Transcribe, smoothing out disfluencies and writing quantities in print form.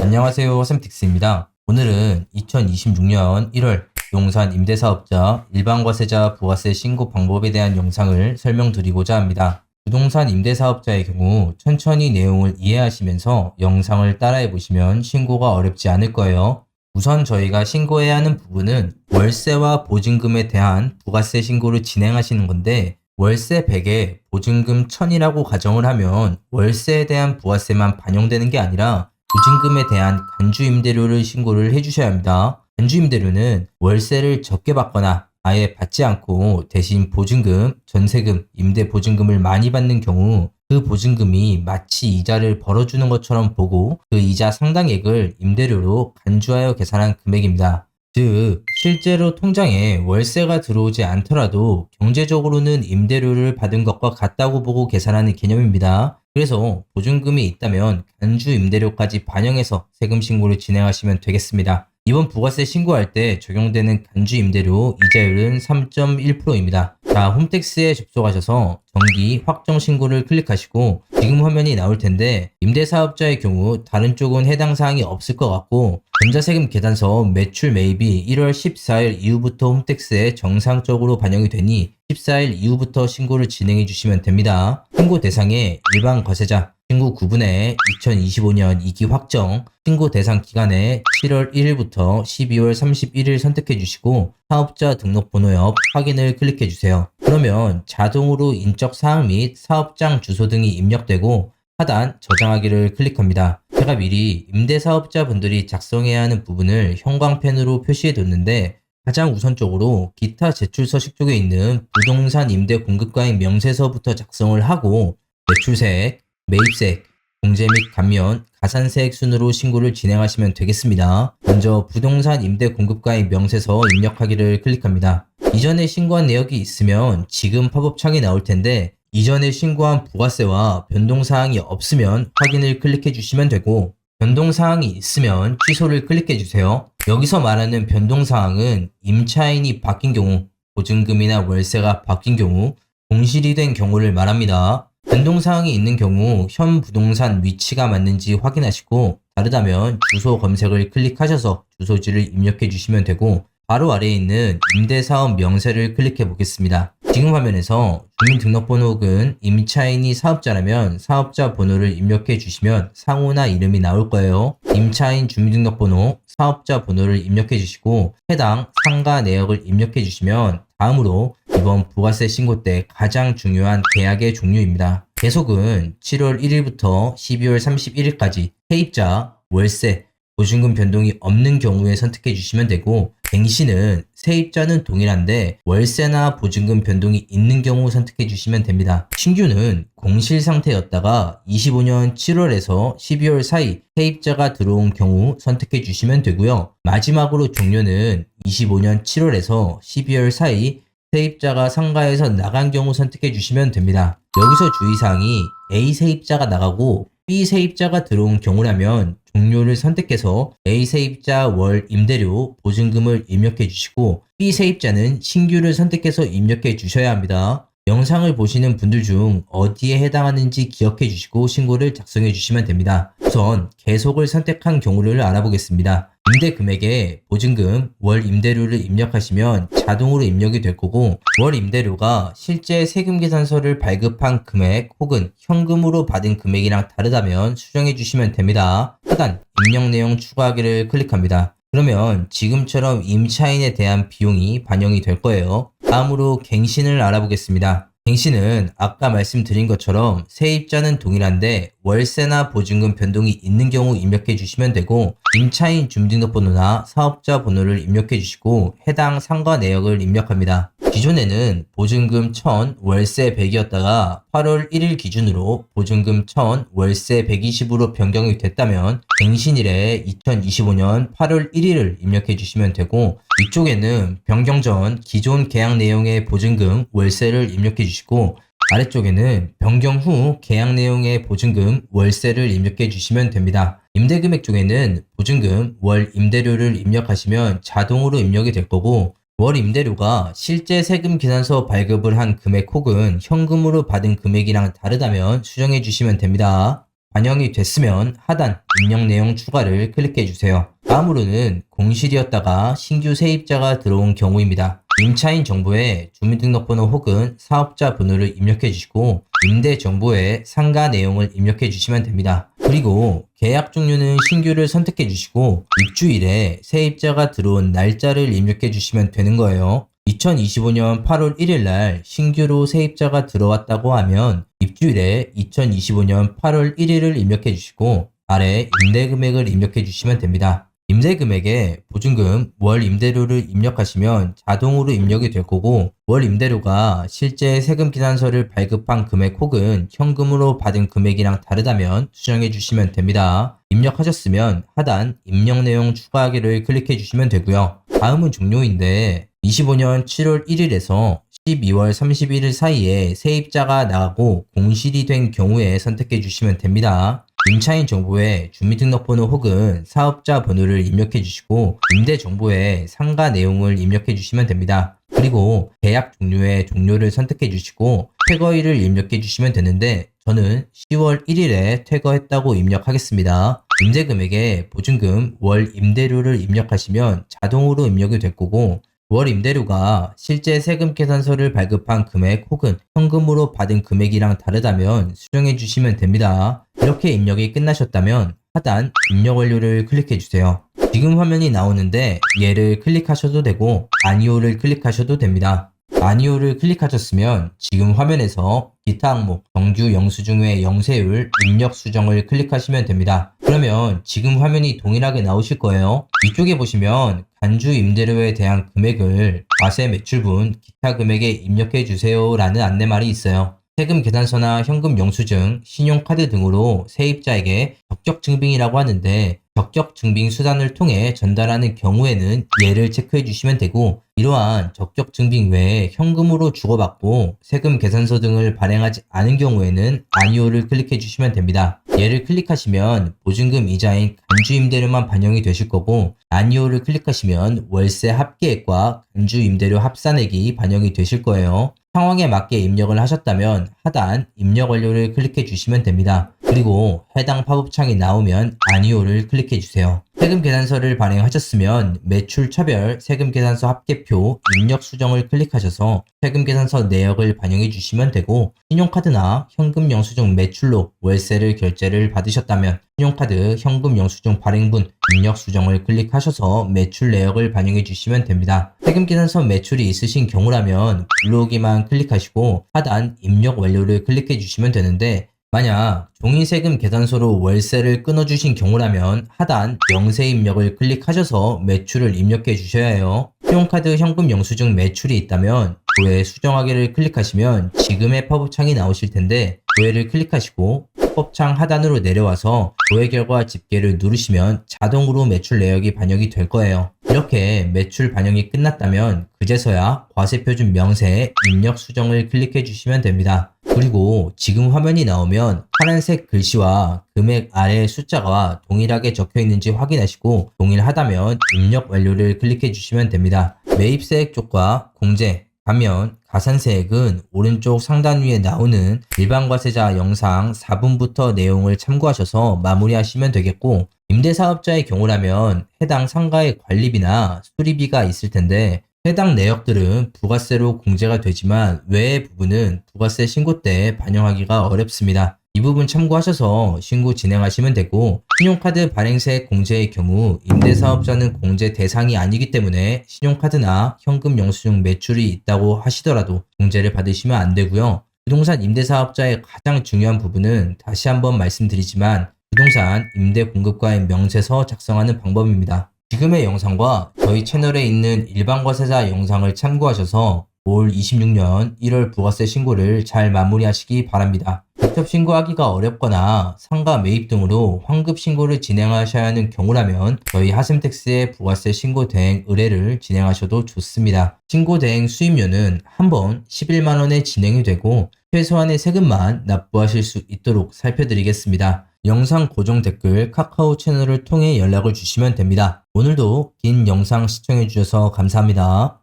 안녕하세요. 샘틱스입니다. 오늘은 2026년 1월 부동산 임대사업자 일반과세자 부가세 신고 방법에 대한 영상을 설명드리고자 합니다. 부동산 임대사업자의 경우 천천히 내용을 이해하시면서 영상을 따라해 보시면 신고가 어렵지 않을 거예요. 우선 저희가 신고해야 하는 부분은 월세와 보증금에 대한 부가세 신고를 진행하시는 건데, 월세 100에 보증금 1000이라고 가정을 하면 월세에 대한 부가세만 반영되는 게 아니라 보증금에 대한 간주임대료를 신고를 해주셔야 합니다. 간주임대료는 월세를 적게 받거나 아예 받지 않고 대신 보증금, 전세금, 임대보증금을 많이 받는 경우 그 보증금이 마치 이자를 벌어주는 것처럼 보고 그 이자 상당액을 임대료로 간주하여 계산한 금액입니다. 즉, 실제로 통장에 월세가 들어오지 않더라도 경제적으로는 임대료를 받은 것과 같다고 보고 계산하는 개념입니다. 그래서 보증금이 있다면 간주 임대료까지 반영해서 세금 신고를 진행하시면 되겠습니다. 이번 부가세 신고할 때 적용되는 간주 임대료 이자율은 3.1%입니다. 자, 홈택스에 접속하셔서 정기 확정 신고를 클릭하시고 지금 화면이 나올 텐데, 임대사업자의 경우 다른 쪽은 해당 사항이 없을 것 같고, 전자세금 계산서 매출 매입이 1월 14일 이후부터 홈택스에 정상적으로 반영이 되니 14일 이후부터 신고를 진행해 주시면 됩니다. 신고 대상에 일반 과세자, 신고 구분에 2025년 2기 확정, 신고 대상 기간에 7월 1일부터 12월 31일 선택해 주시고 사업자 등록번호 옆 확인을 클릭해 주세요. 그러면 자동으로 인적 사항 및 사업장 주소 등이 입력되고 하단 저장하기를 클릭합니다. 제가 미리 임대사업자분들이 작성해야 하는 부분을 형광펜으로 표시해 뒀는데, 가장 우선적으로 기타 제출 서식 쪽에 있는 부동산 임대 공급가액 명세서부터 작성을 하고 매출세액, 매입세액, 공제 및 감면, 가산세액 순으로 신고를 진행하시면 되겠습니다. 먼저 부동산 임대 공급가액 명세서 입력하기를 클릭합니다. 이전에 신고한 내역이 있으면 지금 팝업창이 나올 텐데, 이전에 신고한 부가세와 변동사항이 없으면 확인을 클릭해 주시면 되고, 변동사항이 있으면 취소를 클릭해 주세요. 여기서 말하는 변동사항은 임차인이 바뀐 경우, 보증금이나 월세가 바뀐 경우, 공실이 된 경우를 말합니다. 변동사항이 있는 경우 현 부동산 위치가 맞는지 확인하시고, 다르다면 주소 검색을 클릭하셔서 주소지를 입력해 주시면 되고, 바로 아래에 있는 임대사업 명세를 클릭해 보겠습니다. 지금 화면에서 주민등록번호 혹은 임차인이 사업자라면 사업자 번호를 입력해 주시면 상호나 이름이 나올 거예요. 임차인 주민등록번호, 사업자 번호를 입력해 주시고 해당 상가 내역을 입력해 주시면 다음으로 이번 부가세 신고 때 가장 중요한 계약의 종류입니다. 계속은 7월 1일부터 12월 31일까지 세입자, 월세, 보증금 변동이 없는 경우에 선택해 주시면 되고, 갱신은 세입자는 동일한데 월세나 보증금 변동이 있는 경우 선택해 주시면 됩니다. 신규는 공실 상태였다가 25년 7월에서 12월 사이 세입자가 들어온 경우 선택해 주시면 되고요. 마지막으로 종료는 25년 7월에서 12월 사이 세입자가 상가에서 나간 경우 선택해 주시면 됩니다. 여기서 주의사항이 A 세입자가 나가고 B 세입자가 들어온 경우라면 종료를 선택해서 A 세입자 월 임대료, 보증금을 입력해 주시고 B 세입자는 신규를 선택해서 입력해 주셔야 합니다. 영상을 보시는 분들 중 어디에 해당하는지 기억해 주시고 신고를 작성해 주시면 됩니다. 우선 계속을 선택한 경우를 알아보겠습니다. 임대 금액에 보증금, 월 임대료를 입력하시면 자동으로 입력이 될 거고, 월 임대료가 실제 세금 계산서를 발급한 금액 혹은 현금으로 받은 금액이랑 다르다면 수정해 주시면 됩니다. 하단 입력 내용 추가하기를 클릭합니다. 그러면 지금처럼 임차인에 대한 비용이 반영이 될 거예요. 다음으로 갱신을 알아보겠습니다. 갱신은 아까 말씀드린 것처럼 세입자는 동일한데 월세나 보증금 변동이 있는 경우 입력해 주시면 되고, 임차인 주민등록번호나 사업자 번호를 입력해 주시고 해당 상가 내역을 입력합니다. 기존에는 보증금 1000, 월세 100이었다가 8월 1일 기준으로 보증금 1000, 월세 120으로 변경이 됐다면 갱신일에 2025년 8월 1일을 입력해 주시면 되고, 위쪽에는 변경 전 기존 계약 내용의 보증금, 월세를 입력해 주시고 아래쪽에는 변경 후 계약 내용의 보증금, 월세를 입력해 주시면 됩니다. 임대금액 쪽에는 보증금, 월 임대료를 입력하시면 자동으로 입력이 될 거고, 월 임대료가 실제 세금 계산서 발급을 한 금액 혹은 현금으로 받은 금액이랑 다르다면 수정해 주시면 됩니다. 반영이 됐으면 하단 입력 내용 추가를 클릭해 주세요. 다음으로는 공실이었다가 신규 세입자가 들어온 경우입니다. 임차인 정보에 주민등록번호 혹은 사업자 번호를 입력해 주시고 임대 정보에 상가 내용을 입력해 주시면 됩니다. 그리고 계약 종류는 신규를 선택해 주시고 입주일에 세입자가 들어온 날짜를 입력해 주시면 되는 거예요. 2025년 8월 1일 날 신규로 세입자가 들어왔다고 하면 입주일에 2025년 8월 1일을 입력해 주시고 아래 임대 금액을 입력해 주시면 됩니다. 임대 금액에 보증금, 월 임대료를 입력하시면 자동으로 입력이 될 거고 월 임대료가 실제 세금 계산서를 발급한 금액 혹은 현금으로 받은 금액이랑 다르다면 수정해 주시면 됩니다. 입력하셨으면 하단 입력 내용 추가하기를 클릭해 주시면 되고요. 다음은 종료인데 25년 7월 1일에서 12월 31일 사이에 세입자가 나가고 공실이 된 경우에 선택해 주시면 됩니다. 임차인 정보에 주민등록번호 혹은 사업자 번호를 입력해 주시고 임대 정보에 상가 내용을 입력해 주시면 됩니다. 그리고 계약 종료의 종료를 선택해 주시고 퇴거일을 입력해 주시면 되는데 저는 10월 1일에 퇴거했다고 입력하겠습니다. 임대 금액에 보증금, 월 임대료를 입력하시면 자동으로 입력이 될 거고 월 임대료가 실제 세금 계산서를 발급한 금액 혹은 현금으로 받은 금액이랑 다르다면 수정해 주시면 됩니다. 이렇게 입력이 끝나셨다면 하단 입력 완료를 클릭해 주세요. 지금 화면이 나오는데 얘를 클릭하셔도 되고 아니오를 클릭하셔도 됩니다. 아니오를 클릭하셨으면 지금 화면에서 기타 항목, 정규 영수증 외 영세율, 입력 수정을 클릭하시면 됩니다. 그러면 지금 화면이 동일하게 나오실 거예요. 이쪽에 보시면 간주 임대료에 대한 금액을 과세 매출분, 기타 금액에 입력해 주세요 라는 안내말이 있어요. 세금 계산서나 현금 영수증, 신용카드 등으로 세입자에게 적격 증빙이라고 하는데 적격 증빙 수단을 통해 전달하는 경우에는 얘를 체크해 주시면 되고 이러한 적격 증빙 외에 현금으로 주고받고 세금 계산서 등을 발행하지 않은 경우에는 아니오를 클릭해 주시면 됩니다. 얘를 클릭하시면 보증금 이자인 간주 임대료만 반영이 되실 거고 아니오를 클릭하시면 월세 합계액과 간주 임대료 합산액이 반영이 되실 거예요. 상황에 맞게 입력을 하셨다면 하단 입력 완료를 클릭해 주시면 됩니다. 그리고 해당 팝업창이 나오면 아니오를 클릭해 주세요. 세금 계산서를 발행하셨으면 매출 차별 세금 계산서 합계표 입력 수정을 클릭하셔서 세금 계산서 내역을 반영해 주시면 되고 신용카드나 현금 영수증 매출록 월세를 결제를 받으셨다면 신용카드 현금 영수증 발행분 입력 수정을 클릭하셔서 매출 내역을 반영해 주시면 됩니다. 세금 계산서 매출이 있으신 경우라면 불러오기만 클릭하시고 하단 입력 완료를 클릭해 주시면 되는데 만약 종이세금 계산서로 월세를 끊어주신 경우라면 하단 영세 입력을 클릭하셔서 매출을 입력해 주셔야 해요. 신용카드 현금 영수증 매출이 있다면 조회 수정하기를 클릭하시면 지금의 팝업창이 나오실 텐데 조회를 클릭하시고 팝업창 하단으로 내려와서 조회 결과 집계를 누르시면 자동으로 매출 내역이 반영이 될 거예요. 이렇게 매출 반영이 끝났다면 그제서야 과세표준 명세 입력 수정을 클릭해 주시면 됩니다. 그리고 지금 화면이 나오면 파란색 글씨와 금액 아래 숫자가 동일하게 적혀 있는지 확인하시고 동일하다면 입력 완료를 클릭해 주시면 됩니다. 매입세액 쪽과 공제, 반면 가산세액은 오른쪽 상단 위에 나오는 일반과세자 영상 4분부터 내용을 참고하셔서 마무리하시면 되겠고 임대사업자의 경우라면 해당 상가의 관리비나 수리비가 있을 텐데 해당 내역들은 부가세로 공제가 되지만 외의 부분은 부가세 신고 때 반영하기가 어렵습니다. 이 부분 참고하셔서 신고 진행하시면 되고 신용카드 발행세 공제의 경우 임대사업자는 공제 대상이 아니기 때문에 신용카드나 현금 영수증 매출이 있다고 하시더라도 공제를 받으시면 안 되고요. 부동산 임대사업자의 가장 중요한 부분은 다시 한번 말씀드리지만 부동산 임대 공급과의 명세서 작성하는 방법입니다. 지금의 영상과 저희 채널에 있는 일반과세자 영상을 참고하셔서 올 26년 1월 부가세 신고를 잘 마무리하시기 바랍니다. 직접 신고하기가 어렵거나 상가 매입 등으로 환급 신고를 진행하셔야 하는 경우라면 저희 하셈텍스의 부가세 신고 대행 의뢰를 진행하셔도 좋습니다. 신고 대행 수임료는 한 번 11만원에 진행이 되고 최소한의 세금만 납부하실 수 있도록 살펴드리겠습니다. 영상 고정 댓글 카카오 채널을 통해 연락을 주시면 됩니다. 오늘도 긴 영상 시청해주셔서 감사합니다.